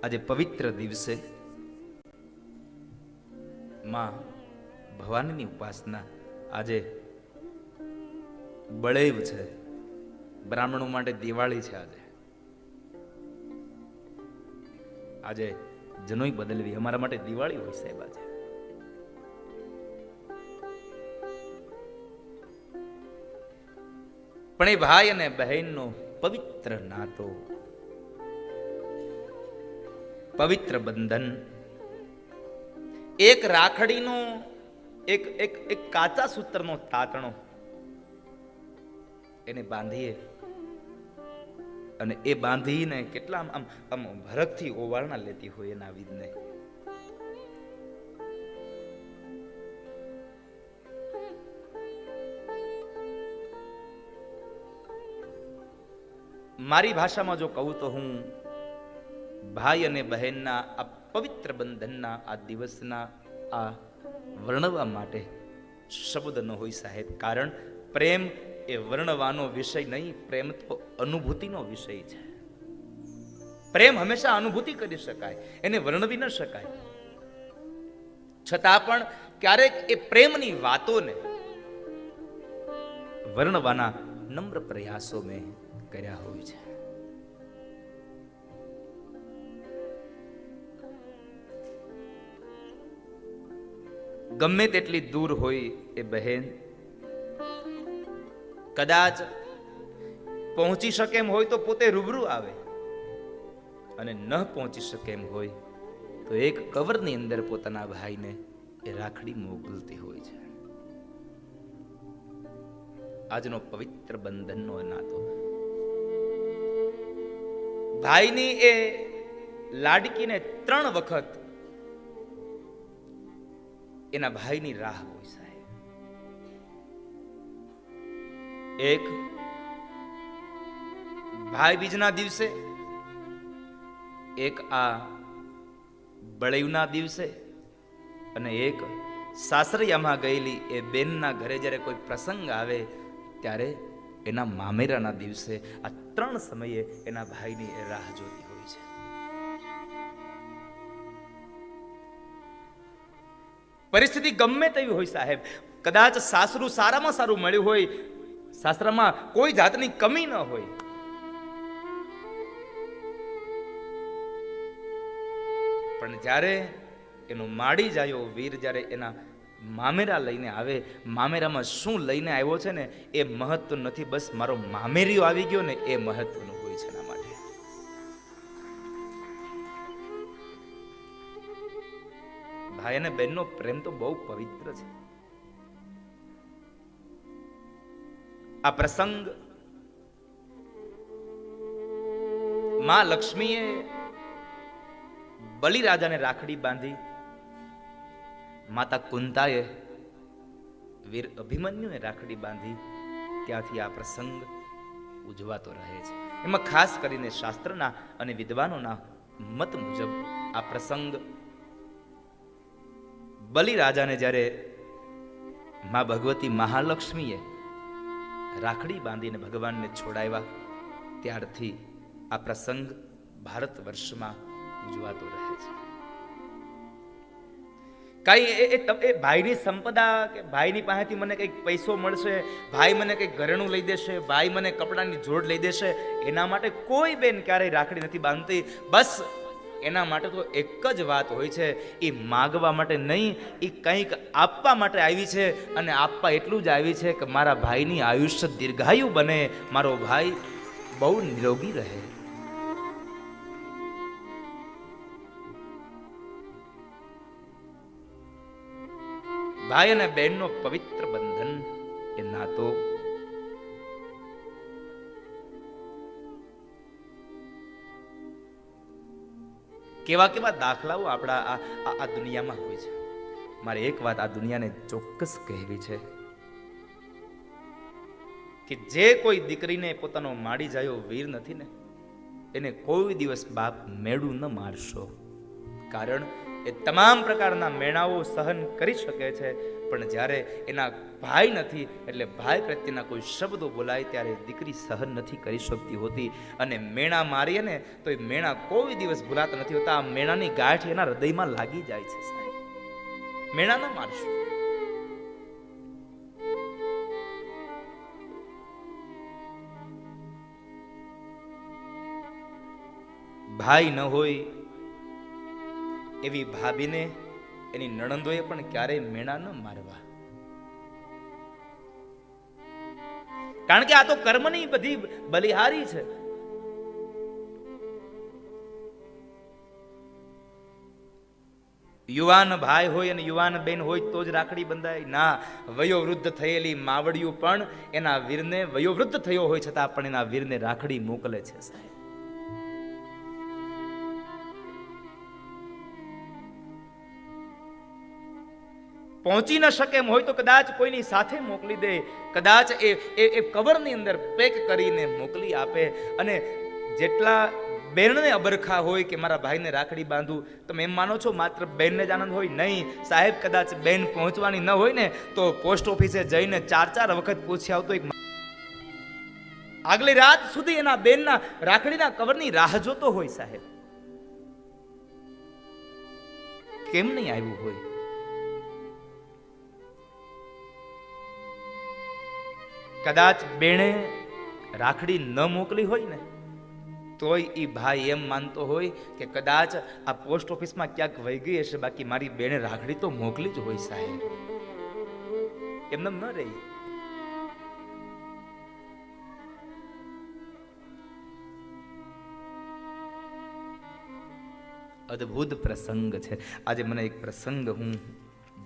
આજે પવિત્ર દિવસે માં ભવાનીની ઉપાસના, આજે બળેવ છે, બ્રાહ્મણો માટે દિવાળી છે. આજે જનોઈ બદલવી અમારા માટે દિવાળી હોય સાહેબ. આજે પણ એ ભાઈ અને બહેનનો પવિત્ર નાતો, પવિત્ર બંધન, એક રાખડીનો એક કાચા સૂત્રનો તાતણો એને બાંધીએ અને એ બાંધીને કેટલા આમ ભરકથી ઓવારણા લેતી હોય એના વિધને. મારી ભાષામાં જો કહું તો હું ભાઈ અને બહેનના આ પવિત્ર બંધનના આ દિવસના આ વર્ણવા માટે શબ્દ ન હોય સાહેબ. કારણ પ્રેમ એ વર્ણવાનો વિષય નહીં, પ્રેમ તો અનુભૂતિનો વિષય છે. પ્રેમ હંમેશા અનુભૂતિ કરી શકાય, એને વર્ણવી ન શકાય. છતાં પણ ક્યારેક એ પ્રેમની વાતોને વર્ણવાના નમ્ર પ્રયાસો મેં કર્યા હોય છે. ગમે તેટલી દૂર હોય એ બહેન, કદાચ પહોંચી શકે એમ હોય તો પોતે રૂબરૂ આવે, અને ન પહોંચી શકે એમ હોય તો એક કવરની અંદર પોતાના ભાઈને એ રાખડી મોકલતી હોય છે. આજનો પવિત્ર બંધનનો નાતો, ભાઈની એ લાડકીને 3 વખત એના ભાઈની રાહ હોય સાહેબ. એક ભાઈ બીજના દિવસે, એક આ બળેવના દિવસે, અને એક સાસરિયામાં ગયેલી એ બેનના ઘરે જ્યારે કોઈ પ્રસંગ આવે ત્યારે એના મામેરાના દિવસે. આ 3 સમયે એના ભાઈની એ રાહ જોતી હોય છે. પરિસ્થિતિ ગમે તેવી હોય સાહેબ, કદાચ સાસરું સારામાં સારું મળ્યું હોય, સાસરામાં કોઈ જાતની કમી ન હોય, પણ જ્યારે એનો માડી જાયો વીર જ્યારે એના મામેરા લઈને આવે, મામેરામાં શું લઈને આવ્યો છે ને એ મહત્વ નથી, બસ મારો મામેરીઓ આવી ગયો ને એ મહત્વનું હોય છે એના માટે. ભાઈ અને બહેનનો પ્રેમ તો બહુ પવિત્ર છે. આ પ્રસંગ માં લક્ષ્મીએ બલિરાજાને રાખડી બાંધી, માતા કુંતાએ વીર અભિમન્યુને રાખડી બાંધી, ત્યાંથી આ પ્રસંગ ઉજવાતો રહે છે. એમાં ખાસ કરીને શાસ્ત્રના અને વિદ્વાનોના મત મુજબ આ પ્રસંગ બલિરાજાને જ્યારે માં ભગવતી મહાલક્ષ્મીએ રાખડી બાંધીને ભગવાનને છોડાવ્યા, ત્યારથી આ પ્રસંગ ભારત વર્ષમાં ઉજવાતો રહે છે. કઈ એ ભાઈની સંપદા કે ભાઈની પાસેથી મને કંઈક પૈસો મળશે, ભાઈ મને કંઈક ઘરેણું લઈ દેશે, ભાઈ મને કપડાની જોડ લઈ દેશે, એના માટે કોઈ બેન ક્યારેય રાખડી નથી બાંધતી. બસ એના માટે તો એક જ વાત હોય છે, એ માગવા માટે નહીં, એ કંઈક આપવા માટે આવી છે. અને આપવા એટલું જ આવી છે કે મારા ભાઈની આયુષ્ય દીર્ઘાયુ બને, મારો ભાઈ બહુ નિરોગી રહે. ભાઈ અને બહેનનો પવિત્ર બંધન એ નાતો કેવા કેવા દાખલાઓ આપણા આ દુનિયામાં હોય છે. મારે એક વાત આ દુનિયાને ચોક્કસ કહેવી છે કે જે કોઈ દીકરીને પોતાનો માડી જાયો વીર નથી ને, એને કોઈ દિવસ બાપ મેળું ન મારશો. કારણ એ તમામ પ્રકારના મેણાઓ સહન કરી શકે છે, પણ જ્યારે એના ભાઈ નથી એટલે ભાઈ પ્રત્યેના કોઈ શબ્દો બોલાય ત્યારે દીકરી સહન નથી કરી શકતી હોતી. અને મેણા મારીએ ને તો એ મેણા કોઈ દિવસ ભૂલાતા નથી હોતા. આ મેણાની ગાંઠ એના હૃદયમાં લાગી જાય છે સાહેબ. મેણા ન મારશું. ભાઈ ન હોય એવી ભાભીને એની નણંદોએ પણ ક્યારેય મેણા ન મારવા. કારણ કે આ તો કર્મની બધી બલિહારી છે. યુવાન ભાઈ હોય અને યુવાન બેન હોય તો જ રાખડી બંધાય ના. વયોવૃદ્ધ થયેલી માવડિયું પણ એના વીરને, વયોવૃદ્ધ થયો હોય છતાં પણ એના વીરને રાખડી મોકલે છે સાહેબ. પહોંચી ન શકે એમ હોય તો કદાચ કોઈની સાથે મોકલી દે, કદાચ એ કવરની અંદર પેક કરીને મોકલી આપે. અને જેટલા બેનને અબરખા હોય કે મારા ભાઈને રાખડી બાંધું, તમે એમ માનો છો માત્ર બેનને જ આનંદ હોય? નહીં સાહેબ, કદાચ બેન પહોંચવાની ન હોય ને તો પોસ્ટ ઓફિસે જઈને 4 વખત પૂછી આવતો, એક આગલી રાત સુધી એના બેનના રાખડીના કવરની રાહ જોતો હોય સાહેબ. કેમ નહીં આવ્યું હોય? કદાચ બેણે રાખડી ન મોકલી હોય ને તોય એ ભાઈ એમ માનતો હોય કે કદાચ આ પોસ્ટ ઓફિસમાં ક્યાંક વહી ગઈ હશે, બાકી મારી બેને રાખડી તો મોકલી જ હોય સાહેબ. એમને ન રહી. અદ્ભુત પ્રસંગ છે. આજે મને એક પ્રસંગ, હું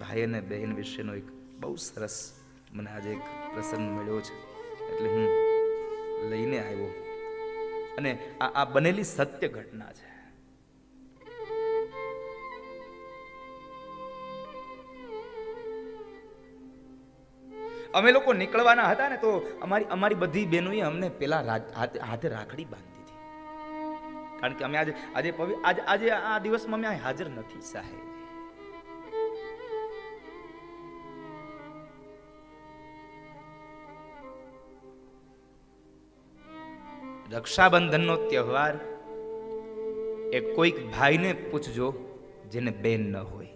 ભાઈ અને બહેન વિશેનો એક બહુ સરસ મને આજે એક પ્રસંગ મળ્યો છે એટલે હું લઈને આવ્યો. અને આ બનેલી સત્ય ઘટના છે. અમે લોકો નીકળવાના હતા ને તો અમારી બધી બહેનોએ અમને પેલા હાથે રાખડી બાંધી હતી. કારણ કે અમે આજે આ દિવસમાં અમે હાજર નથી સાહેબ. રક્ષાબંધનનો તહેવાર એ કોઈક ભાઈને પૂછજો જેને બેન ન હોય.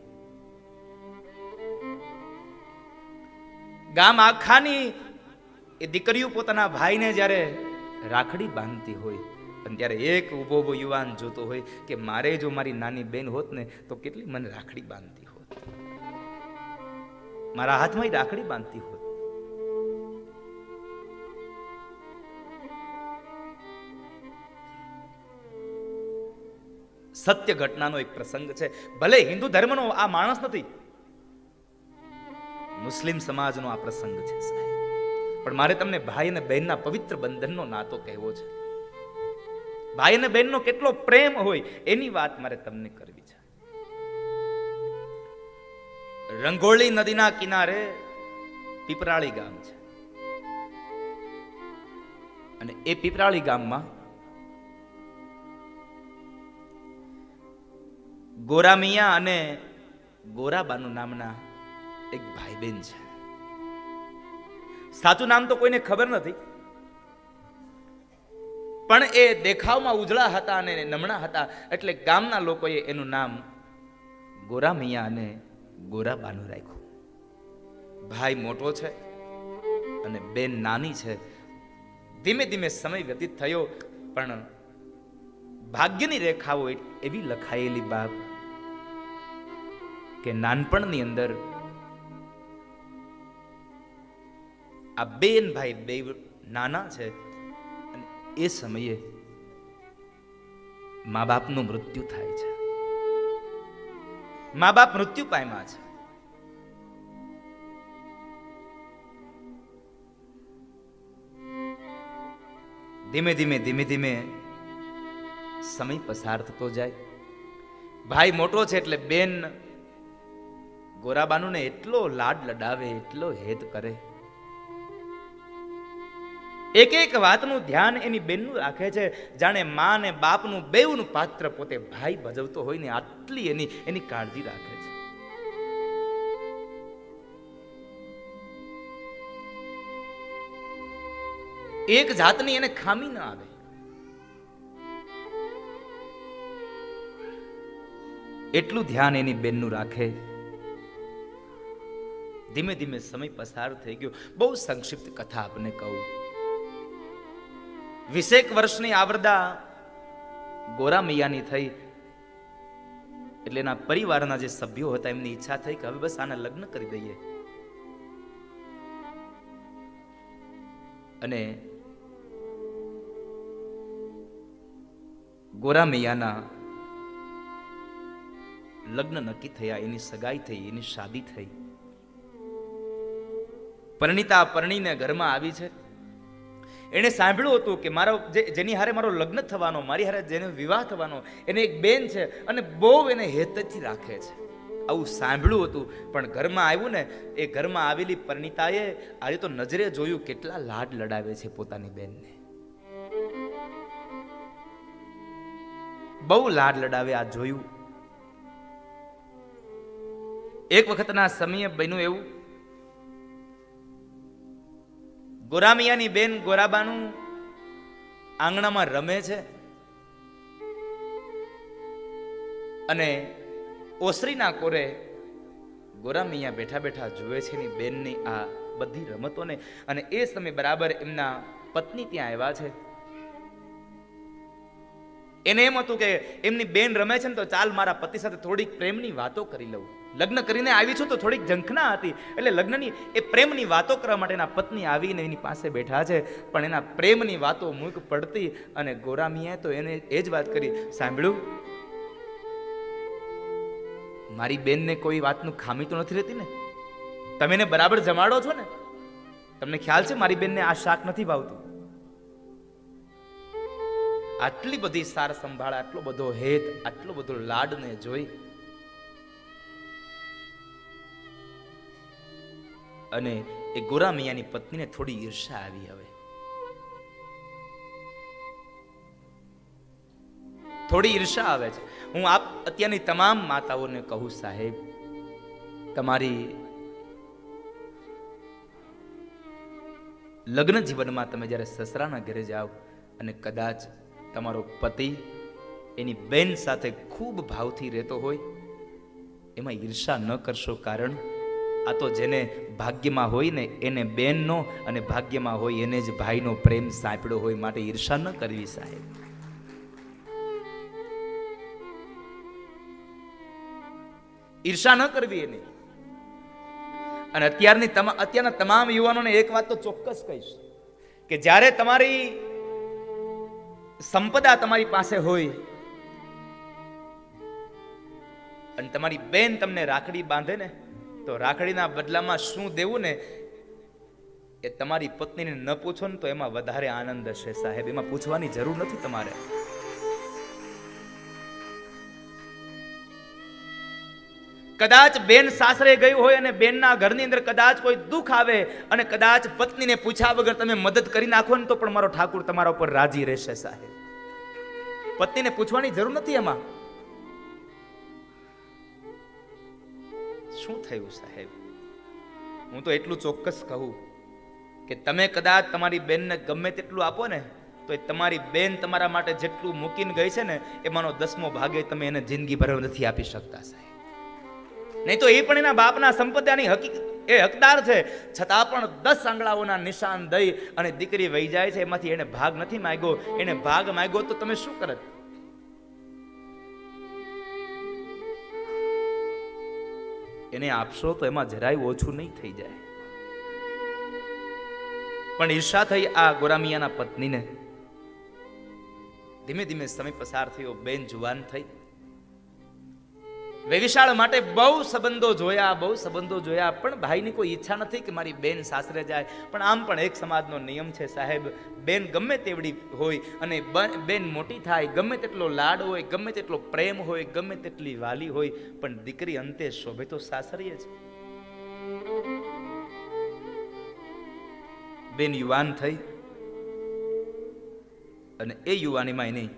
ગામ આખાની એ દીકરીઓ પોતાના ભાઈને જ્યારે રાખડી બાંધતી હોય અને ત્યારે એક ઉભો યુવાન જોતો હોય કે મારે જો મારી નાની બેન હોત ને તો કેટલી મને રાખડી બાંધતી હોત, મારા હાથમાં રાખડી બાંધતી હોત. સત્ય ઘટનાનો એક પ્રસંગ છે. ભલે હિન્દુ ધર્મનો આ માણસ નથી, મુસ્લિમ સમાજનો આ પ્રસંગ છે સાહેબ. પણ મારે તમને ભાઈ અને બહેનના પવિત્ર બંધનનો નાતો કહેવો છે. ભાઈ અને બહેનનો કેટલો પ્રેમ હોય એની વાત મારે તમને કરવી છે. રંગોળી નદીના કિનારે પીપરાળી ગામ છે અને એ પીપરાળી ગામમાં ગોરામિયા અને ગોરાબાનુ નામના એક ભાઈ બહેન છે. સાચું નામ તો કોઈને ખબર નથી, પણ એ દેખાવમાં ઉજળા હતા અને નમણા હતા એટલે ગામના લોકોએ એનું નામ ગોરામિયા અને ગોરાબાનુ રાખ્યું. ભાઈ મોટો છે અને બેન નાની છે. ધીમે ધીમે સમય વ્યતીત થયો પણ ભાગ્યની રેખાઓ એવી લખાયેલી બાપ કે નાનપણની અંદર આ બેન ભાઈ બે નાના છે અને એ સમયે મા બાપનું મૃત્યુ થાય છે. મા બાપ મૃત્યુ પામ્યા છે. ધીમે ધીમે સમય પસાર થતો જાય. ભાઈ મોટો છે એટલે બેન ગોરાબાનુને એટલો લાડ લડાવે, એટલો હેત કરે, એક વાતનું ધ્યાન એની બેનનું રાખે છે જાણે મા ને બાપનું બેવનું પાત્ર પોતે ભાઈ ભજવતો હોય ને આટલી એની કાળજી રાખે છે. એક જાતની એને ખામી ન આવે. એટલું ધ્યાન એની બેનનું રાખે. ધીમે ધીમે સમય પસાર થઈ ગયો. બહુ સંક્ષિપ્ત કથા આપને કહું. 20 વર્ષની આવરદા ગોરા મૈયાની થઈ એટલે એના પરિવારના જે સભ્યો હતા એમની ઈચ્છા થઈ કે હવે બસ આના લગ્ન કરી દઈએ. અને ગોરા મૈયાના લગ્ન નક્કી થયા, એની સગાઈ થઈ, એની શાદી થઈ. પરણિતા પરણીને ઘરમાં આવી છે. એને સાંભળ્યું હતું કે મારો જેની હારે મારો લગ્ન થવાનો, મારી હારે જેનો વિવાહ થવાનો, એને એક બેન છે અને બહુ એને હેતથી રાખે છે. આવું સાંભળ્યું હતું. પણ ઘરમાં આવ્યું ને, એ ઘરમાં આવેલી પરણિતાએ આજે તો નજરે જોયું કેટલા લાડ લડાવે છે પોતાની બેનને. બહુ લાડ લડાવે. આ જોયું. એક વખતના સમયે બન્યું એવું, ગોરામિયાની બેન ગોરાબાનું આંગણામાં રમે છે અને ઓસરીના કોરે ગોરામિયા બેઠા બેઠા જુએ છે એની બેનની આ બધી રમતોને. અને એ સમય બરાબર એમના પત્ની ત્યાં આવ્યા છે. એને એમ હતું કે એમની બેન રમે છે ને તો ચાલ મારા પતિ સાથે થોડીક પ્રેમની વાતો કરી લઉં. લગ્ન કરીને આવી છું તો થોડીક ઝંખના હતી એટલે લગ્નની એ પ્રેમની વાતો કરવા માટે એના પત્ની આવીને એની પાસે બેઠા છે. પણ એના પ્રેમની વાતો મૂક પડતી અને ગોરામિયાએ તો એને એ જ વાત કરી, સાંભળ્યું, મારી બેનને કોઈ વાતનું ખામી તો નથી રહેતી ને? તમે એને બરાબર જમાડો છો ને? તમને ખ્યાલ છે મારી બેનને આ શાક નથી ભાવતું? આટલી બધી સાર સંભાળ, આટલો બધો હેત, આટલો બધો લાડને જોઈ અને એ ગોરા મિયાની પત્નીને થોડી ઈર્ષા આવી. હવે થોડી ઈર્ષા આવે છે. હું આપ અત્યારની તમામ માતાઓને કહું, સાહેબ, તમારી લગ્ન જીવનમાં તમે જ્યારે સસરાના ઘરે જાઓ અને કદાચ તમારો પતિ એની બેન સાથે ખૂબ ભાવથી રહેતો હોય, એમાં ઈર્ષા ન કરશો. કારણ આ તો જેને ભાગ્યમાં હોય ને એને બેનનો, અને ભાગ્યમાં હોય એને જ ભાઈનો પ્રેમ સાંપડ્યો હોય. માટે ઈર્ષા ન કરવી સાહેબ. ઈર્ષા ન કરવી એને. અને અત્યારના તમામ યુવાનોને એક વાત તો ચોક્કસ કહીશ કે જ્યારે તમારી સંપદા તમારી પાસે હોય અને તમારી બેન તમને રાખડી બાંધે ને, તો રાખડીના બદલામાં શું દેવું ને એ તમારી પત્નીને ન પૂછો ને તો એમાં વધારે આનંદ હશે સાહેબ. એમાં પૂછવાની જરૂર નથી તમારે. કદાચ બેન સાસરે ગઈ હોય અને બેનના ઘરની અંદર કદાચ કોઈ દુઃખ આવે અને કદાચ પત્નીને પૂછ્યા વગર તમે મદદ કરી નાખો ને તો પણ મારો ઠાકુર તમારા ઉપર રાજી રહેશે સાહેબ. પત્નીને પૂછવાની જરૂર નથી એમાં. શું થયું સાહેબ? હું તો એટલું ચોક્કસ કહું કે તમે કદાચ તમારી બેનને ગમે તેટલું આપો ને તો એ તમારી બેન તમારા માટે જેટલું મૂકીને ગઈ છે ને એમાંનો 10મો ભાગ તમે એને જિંદગી ભર નથી આપી શકતા સાહેબ. નહીં તો એ પણ એના બાપના સંપદાની હકદાર છે, છતાં પણ 10 આંગળાઓના નિશાન દઈ અને દીકરી વહી જાય છે. એમાંથી એને ભાગ નથી માંગ્યો. એને ભાગ માંગ્યો તો તમે શું કરત? એને આપશો તો એમાં જરાય ઓછું નહીં થઈ જાય. પણ ઈર્ષા થઈ આ ગોરામિયાના પત્નીને. ધીમે ધીમે સમય પસાર થયો. બેન જુવાન થઈ. વેવિશાળ માટે બહુ સંબંધો જોયા પણ ભાઈની કોઈ ઈચ્છા નથી કે મારી બેન સાસરે જાય. પણ આમ પણ એક સમાજનો નિયમ છે સાહેબ, બેન ગમે તેવડી હોય અને બેન મોટી થાય, ગમે તેટલો લાડ હોય, ગમે તેટલો પ્રેમ હોય, ગમે તેટલી વાલી હોય, પણ દીકરી અંતે શોભે તો સાસરીએ જ. બેન યુવાન થઈ અને એ યુવાનીમાં એની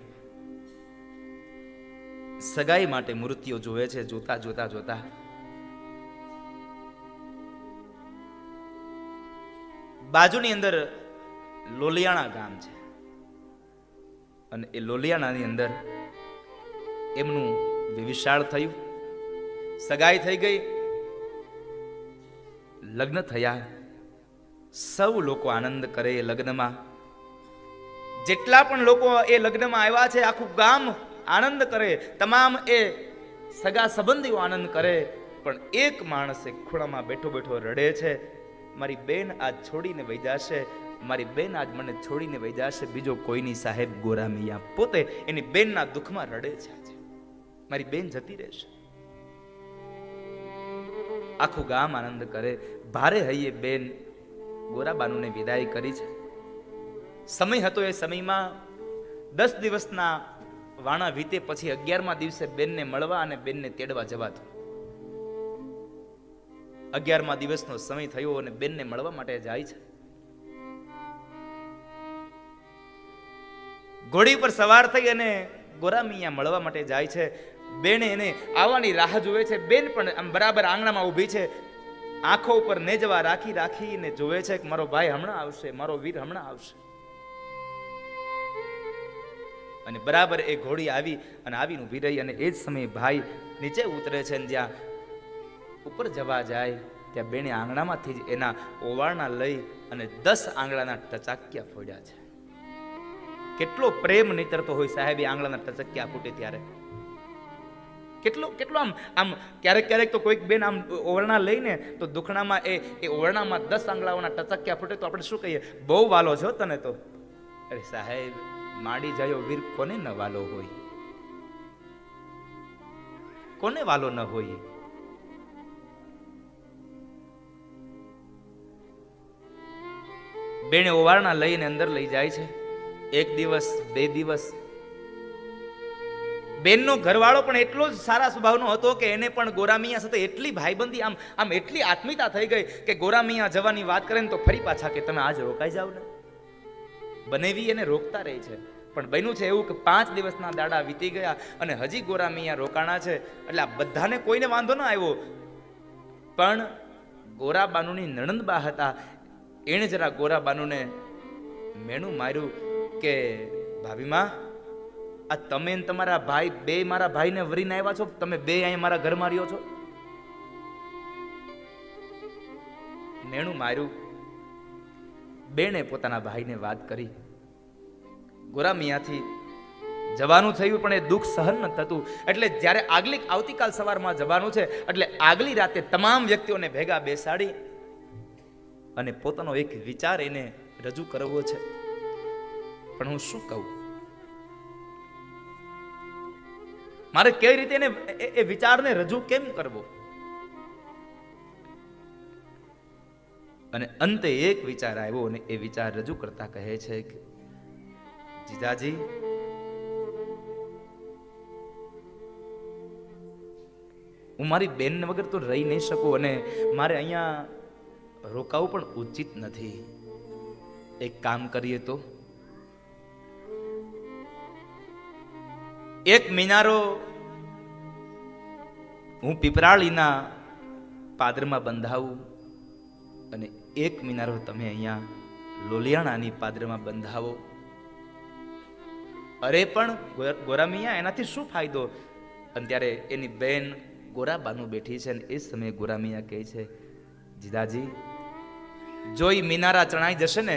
સગાઈ માટે મૂર્તિઓ જોવે છે. જોતા જોતા જોતા બાજુની અંદર લોલિયાણા ગામ છે અને એ લોલિયાણાની અંદર એમનું વિશાળ થયું, સગાઈ થઈ ગઈ, લગ્ન થયા. સૌ લોકો આનંદ કરે એ લગ્નમાં. જેટલા પણ લોકો એ લગ્નમાં આવ્યા છે આખું ગામ આનંદ કરે, તમામ એ સગા સંબંધીઓ આનંદ કરે. પણ એક માણસ એક ખૂણામાં બેઠો બેઠો રડે છે, મારી બેન આજ છોડીને વહી જશે, મારી બેન આજ મને છોડીને વહી જશે. બીજો કોઈની સાહેબ ગોરા મિયા પોતે એની બેનના દુઃખમાં રડે છે. આજે મારી બેન જતી રહેશે. આખું ગામ આનંદ કરે. ભારે હૈયે બેન ગોરાબાનુને વિદાય કરી છે. સમય હતો, એ સમયમાં 10 દિવસના વાણા વીતે પછી 11મા દિવસે બેનને મળવા અને બેનને તેડવા જવાતું. 11મા દિવસનો સમય થયો અને બેનને મળવા માટે જાય છે. ઘોડી પર સવાર થઈ અને ગોરામિયા મળવા માટે જાય છે. બેને એને આવવાની રાહ જોવે છે. બેન પણ આમ બરાબર આંગણામાં ઊભી છે, આંખો ઉપર નેજવા રાખી રાખીને જોવે છે કે મારો ભાઈ હમણાં આવશે, મારો વીર હમણાં આવશે. અને બરાબર એ ઘોડી આવી અને આવીને ઊભી રહી અને એ જ સમયે ભાઈ નીચે ઉતરે છે અને જ્યાં ઉપર જવા જાય ત્યાં બેને આંગણામાંથી જ એના ઓવાળના લઈ અને 10 આંગળાના ટચાક્યા ફોડ્યા છે. કેટલો પ્રેમ નીતરતો હોય સાહેબ એ આંગળાના ટચક્યા ફૂટે ત્યારે. કેટલો કેટલો આમ ક્યારેક ક્યારેક તો કોઈક બેન આમ ઓવરણા લઈને તો દુખણામાં એ ઓવરણામાં 10 આંગળાઓના ટચક્યા ફૂટે તો આપણે શું કહીએ, બહુ વાલો છો તને તો. અરે સાહેબ, માડી જાયો વીર કોને ન વાલો હોય, કોને વાલો ન હોય. બેને ઓવારણા લઈને અંદર લઈ જાય છે. 1 દિવસ 2 દિવસ બેનનો ઘરવાળો પણ એટલો જ સારા સ્વભાવનો હતો કે એને પણ ગોરામિયા સાથે એટલી ભાઈબંધી આમ એટલી આત્મીયતા થઈ ગઈ કે ગોરામિયા જવાની વાત કરે ને તો ફરી પાછા કે તમે આજ રોકાઈ જાવ ને. બનેવી એને રોકતા રહી છે. પણ બન્યું છે એવું કે 5 દિવસના દાડા વીતી ગયા અને હજી ગોરામિયા રોકાણા છે. એટલે આ બધાને કોઈને વાંધો ન આવ્યો, પણ ગોરાબાનુની નણંદબા હતા, એણે જરા ગોરાબાનુને મેણું માર્યું કે ભાભીમાં, આ તમે ને તમારા ભાઈ બે મારા ભાઈને વરીને આવ્યા છો, તમે બે અહીંયા મારા ઘરમાં રહ્યો છો. મેણું માર્યું. બેને પોતાના ભાઈને વાત કરી. ગોરામિયાથી જવાનું થયું પણ એ દુઃખ સહન ન થતું. એટલે જ્યારે આવતીકાલ સવારમાં જવાનું છે એટલે આગલી રાતે તમામ વ્યક્તિઓને ભેગા બેસાડી અને પોતાનો એક વિચાર એને રજૂ કરવો છે. પણ હું શું કહું, મારે કઈ રીતે એ વિચારને રજૂ કેમ કરવો. અને અંતે એક વિચાર આવ્યો અને એ વિચાર રજૂ કરતા કહે છે કે જીજાજી, હું મારી બેન વગર તો રહી નહીં શકું અને મારે અહીંયા રોકાવું પણ ઉચિત નથી. એક કામ કરીએ તો, એક મિનારો હું પીપરાળીના પાદરમાં બંધાવું અને એક મિનારો તમે અહીંયા લોલિયાણાની પાદરમાં બંધાવો. અરે પણ ગોરામિયા, એનાથી શું ફાયદો? અને ત્યારે એની બેન ગોરાબાનું બેઠી છે અને એ સમયે ગોરામિયા કહે છે, જીજાજી, જો એ મિનારા ચણાઈ જશે ને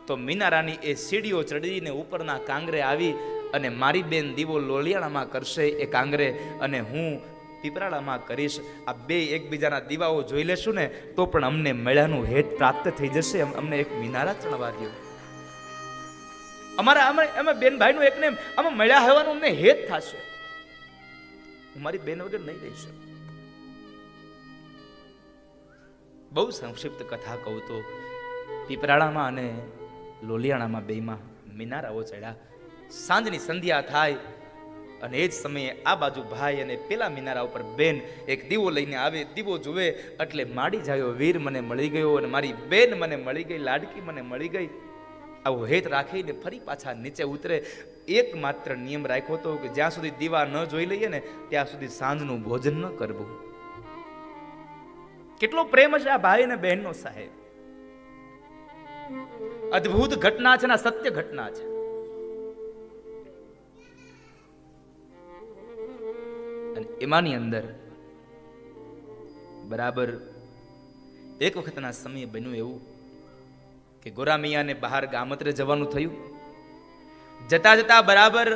તો મિનારાની એ સીડીઓ ચડીને ઉપરના કાંગરે આવી અને મારી બેન દીવો લોલિયાણામાં કરશે એ કાંગરે અને હું પીપરાળામાં કરીશ. આ બે એકબીજાના દીવાઓ જોઈ લેશું ને તો પણ અમને મેળાનું હેત પ્રાપ્ત થઈ જશે. અમને એક મિનારા ચણવા દો. અમે બેન ભાઈનું એકને અમે મળ્યા હોવાનું અમને હેત થશે. હું મારી બેન વગર નહીં રહી શકું. બહુ સંક્ષિપ્ત કથા કહું તો પીપરાળામાં અને લોલિયાણામાં બેમાં મિનારાઓ ચડ્યા. સાંજની સંધ્યા થાય અને એ જ સમયે આ બાજુ ભાઈ અને પેલા મિનારા ઉપર બેન એક દીવો લઈને આવે. દીવો જુએ એટલે માડી જાયો વીર મને મળી ગયો અને મારી બેન મને મળી ગઈ, લાડકી મને મળી ગઈ. આવો હેત રાખીને ફરી પાછા નીચે ઉતરે. એક માત્ર નિયમ રાખ્યો હતો કે જ્યાં સુધી દીવા ન જોઈ લઈએ ને ત્યાં સુધી સાંજનું ભોજન ન કરવું. કેટલો પ્રેમ છે આ ભાઈ અને બહેનનો સાહેબ. અદ્ભુત ઘટના છે ને સત્ય ઘટના છે. અને એમાંની અંદર બરાબર એક વખતના સમયે બન્યું એવું કે ગોરા મિયાને બહાર ગામત્રે જવાનું થયું. જતા જતા બરાબર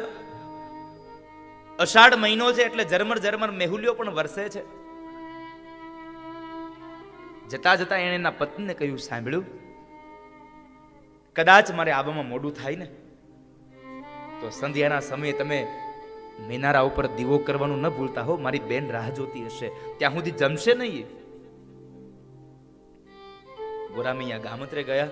અષાઢ મહિનો છે એટલે ઝરમર ઝરમર મેહુલિયો પણ વરસે છે. જતા જતા એણે એના પત્નીને કહ્યું, સાંભળ્યું, કદાચ મારે આવવામાં મોડું થાય ને તો સંધ્યાના સમયે તમે મિનારા ઉપર દીવો કરવાનું ન ભૂલતા હો. મારી બેન રાહ જોતી હશે, ત્યાં સુધી જમશે નહીં. ગોરામિયા ગામત્રે ગયા.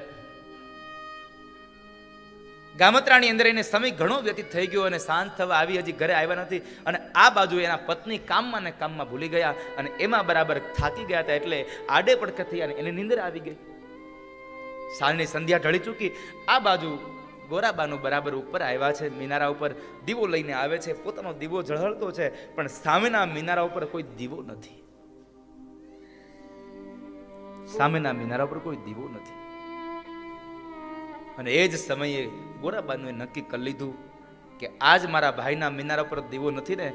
ગામત્રાની અંદર એને સમય ઘણો વ્યતીત થઈ ગયો અને સાંજ થવા આવી, હજી ઘરે આવ્યા નથી. અને આ બાજુ એના પત્ની કામમાં ને કામમાં ભૂલી ગયા અને એમાં બરાબર થાકી ગયા હતા એટલે આડે પડખે થઈ અને એને નીંદર આવી ગઈ. સાંજની સંધ્યા ઢળી ચૂકી. આ બાજુ ગોરાબાનું બરાબર ઉપર આવ્યા છે, મિનારા ઉપર દીવો લઈને આવે છે. પોતાનો દીવો ઝળહળતો છે પણ સામેના મિનારા ઉપર કોઈ દીવો નથી. સામેના મિનારા ઉપર કોઈ દીવો નથી. અને એ જ સમયે ગોરાબાનુએ નક્કી કરી લીધું કે આજ મારા ભાઈના મિનારા પર દીવો નથી ને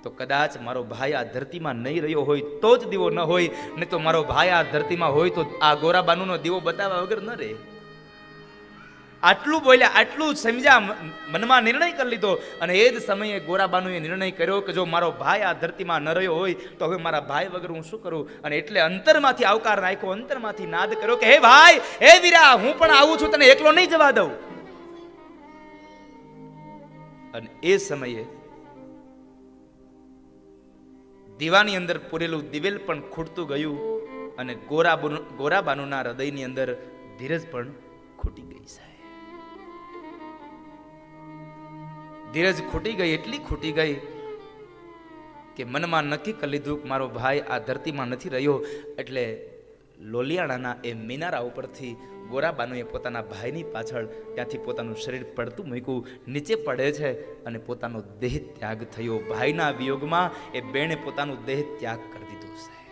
તો કદાચ મારો ભાઈ આ ધરતીમાં નહીં રહ્યો હોય તો જ દીવો ન હોય, ને તો મારો ભાઈ આ ધરતીમાં હોય તો આ ગોરાબાનુનો દીવો બતાવવા વગર ન રહે. આટલું બોલ્યા, આટલું સમજ્યા, મનમાં નિર્ણય કરી લીધો. અને એ જ સમયે ગોરાબાનુએ નિર્ણય કર્યો કે જો મારો ભાઈ આ ધરતીમાં ન રહ્યો હોય તો હવે મારા ભાઈ વગર હું શું કરું. અને એટલે અંતરમાંથી આવકાર નાખ્યો, અંતરમાંથી નાદ કર્યો કે હે ભાઈ, હે વીરા, હું પણ આવું છું, તને એકલો નહીં જવા દઉં. અને એ સમયે દીવાની અંદર પૂરેલું દિવેલ પણ ખૂટતું ગયું અને ગોરાબાનુના હૃદયની અંદર ધીરજ પણ ખૂટી ગઈ. ધીરજ ખૂટી ગઈ, એટલી ખૂટી ગઈ કે મનમાં નક્કી કરી લીધું કે મારો ભાઈ આ ધરતીમાં નથી રહ્યો. એટલે લોલિયાણાના એ મિનારા ઉપરથી ગોરાબાનુએ પોતાના ભાઈની પાછળ ત્યાંથી પોતાનું શરીર પડતું મૂક્યું. નીચે પડે છે અને પોતાનો દેહ ત્યાગ થયો. ભાઈના વિયોગમાં એ બેને પોતાનું દેહ ત્યાગ કરી દીધો. સાહેબ,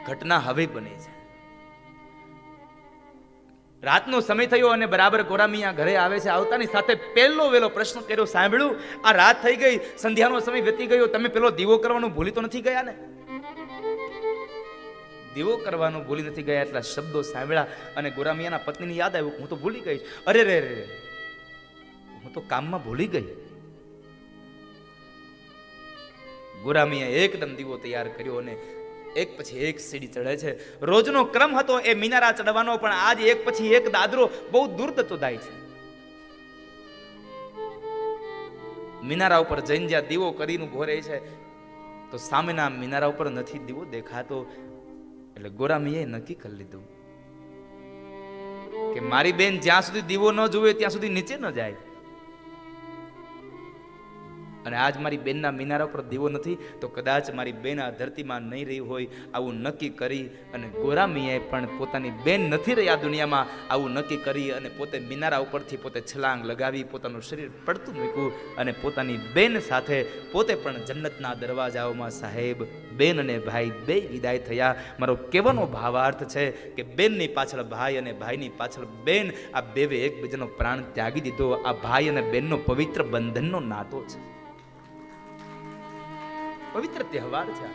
ઘટના હવે બને છે. રાતનો સમય થયો અને બરાબર ગોરામિયા ઘરે આવે છે. આવતાની સાથે પહેલો વેલો પ્રશ્ન કર્યો, સાંભળ્યું, આ રાત થઈ ગઈ, સંધ્યાનો સમય વીતી ગયો, તમે પેલો દીવો કરવાનું ભૂલી તો નથી ગયા ને? દીવો કરવાનું ભૂલી નથી ગયા. એટલા શબ્દો સાંભળ્યા અને ગોરામિયાના પત્નીની યાદ આવ્યું, હું તો ભૂલી ગઈ. અરે રે રે, હું તો કામમાં ભૂલી ગઈ. ગોરામિયા એકદમ દીવો તૈયાર કર્યો અને એક પછી એક સીડી ચડે છે. રોજનો ક્રમ હતો એ મિનારા ચડવાનો, પણ આજ એક પછી એક દાદરો બહુ દૂર થતો જાય છે. મિનારા ઉપર જઈને જ્યાં દીવો કરીને ઉભો રહે છે તો સામેના મિનારા ઉપર નથી દીવો દેખાતો. એટલે ગોરામીએ નક્કી કરી લીધું કે મારી બેન જ્યાં સુધી દીવો ન જોવે ત્યાં સુધી નીચે ન જાય. અને આજ મારી બેનના મિનારા પર દીવો નથી તો કદાચ મારી બેન આ ધરતીમાં નહીં રહી હોય. આવું નક્કી કરી અને ગોરામીએ પણ પોતાની બેન નથી રહી આ દુનિયામાં, આવું નક્કી કરી અને પોતે મિનારા ઉપરથી પોતે છલાંગ લગાવી પોતાનું શરીર પડતું મૂક્યું અને પોતાની બેન સાથે પોતે પણ જન્નતના દરવાજાઓમાં સાહેબ બેન અને ભાઈ બે વિદાય થયા. મારો કહેવાનો ભાવાર્થ છે કે બેનની પાછળ ભાઈ અને ભાઈની પાછળ બેન, આ બેવે એકબીજાનો પ્રાણ ત્યાગી દીધો. આ ભાઈ અને બેનનો પવિત્ર બંધનનો નાતો છે, પવિત્ર તહેવાર છે.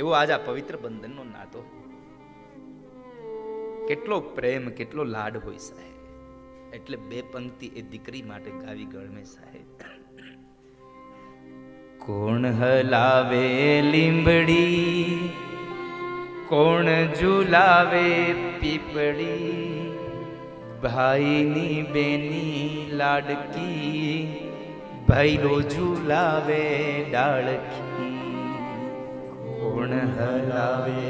એવો આજ આ પવિત્ર બંધનનો નાતો. કેટલો પ્રેમ, કેટલો લાડ હોય સાહેબ. એટલે બે પંક્તિ એ દીકરી માટે ગાવી ગળમે સાહેબ. કોણ હલાવે લીંબડી, કોણ ઝુલાવે પીપળી, ભાઈની બેની લાડકી, ભૈરો ઝુલાવે ડાળખી. કોણ હલાવે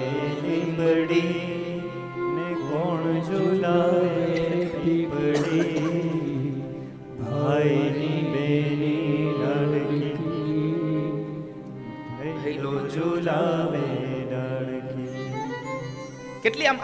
લીંબડી ને કોણ ઝુલાવે પીપળી, ભાઈની બેની લાડકી, ભૈરો ઝુલાવે ડાળખી. કેટલી આમ